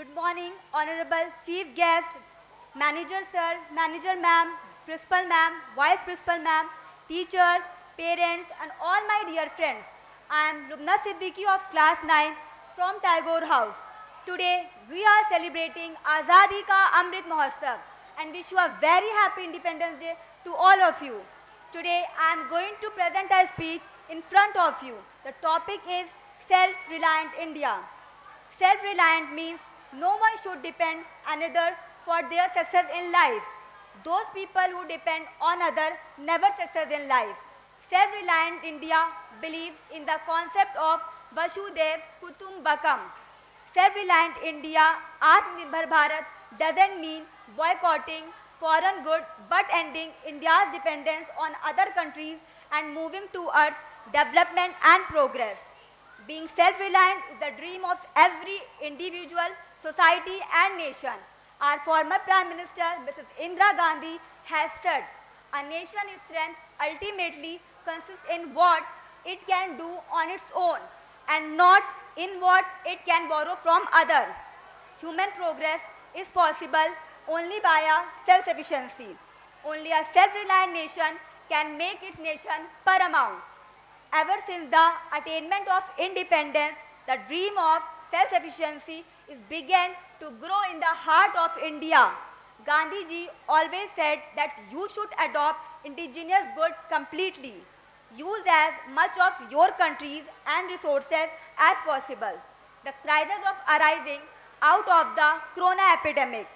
Good morning, Honorable Chief Guest, Manager Sir, Manager Ma'am, Principal Ma'am, Vice Principal Ma'am, teachers, parents, and all my dear friends. I am Lubna Siddiqui of Class 9 from Tagore House. Today, we are celebrating Azadi Ka Amrit Mahotsav and wish you a very happy Independence Day to all of you. Today, I am going to present a speech in front of you. The topic is Self-Reliant India. Self-reliant means no one should depend on another for their success in life. Those people who depend on others never succeed in life. Self-reliant India believes in the concept of Vasudev Kutumbakam. Self-reliant India, Atmanirbhar Bharat doesn't mean boycotting foreign goods but ending India's dependence on other countries and moving towards development and progress. Being self-reliant is the dream of every individual, society and nation. Our former Prime Minister, Mrs. Indira Gandhi, has said, a nation's strength ultimately consists in what it can do on its own and not in what it can borrow from others. Human progress is possible only by a self-sufficiency. Only a self-reliant nation can make its nation paramount. Ever since the attainment of independence, the dream of self-sufficiency is began to grow in the heart of India. Gandhiji always said that you should adopt indigenous goods completely. Use as much of your countries and resources as possible. The crisis of arising out of the corona epidemic.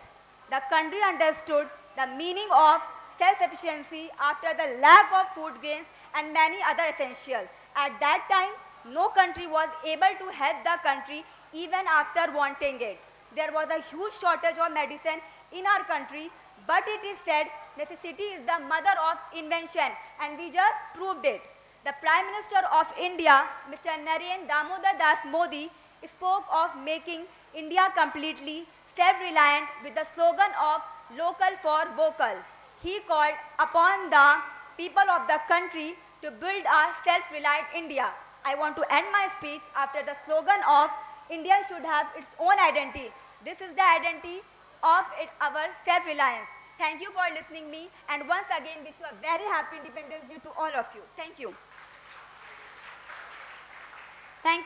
The country understood the meaning of self-sufficiency after the lack of food grains and many other essentials. At that time, no country was able to help the country even after wanting it. There was a huge shortage of medicine in our country, but it is said necessity is the mother of invention, and we just proved it. The Prime Minister of India, Mr. Narendra Damodar Das Modi, spoke of making India completely self-reliant with the slogan of local for vocal. He called upon the people of the country to build a self-reliant India. I want to end my speech after the slogan of India should have its own identity. This is the identity of our self-reliance. Thank you for listening me, and once again wish you a very happy Independence Day to all of you. Thank you. Thank you.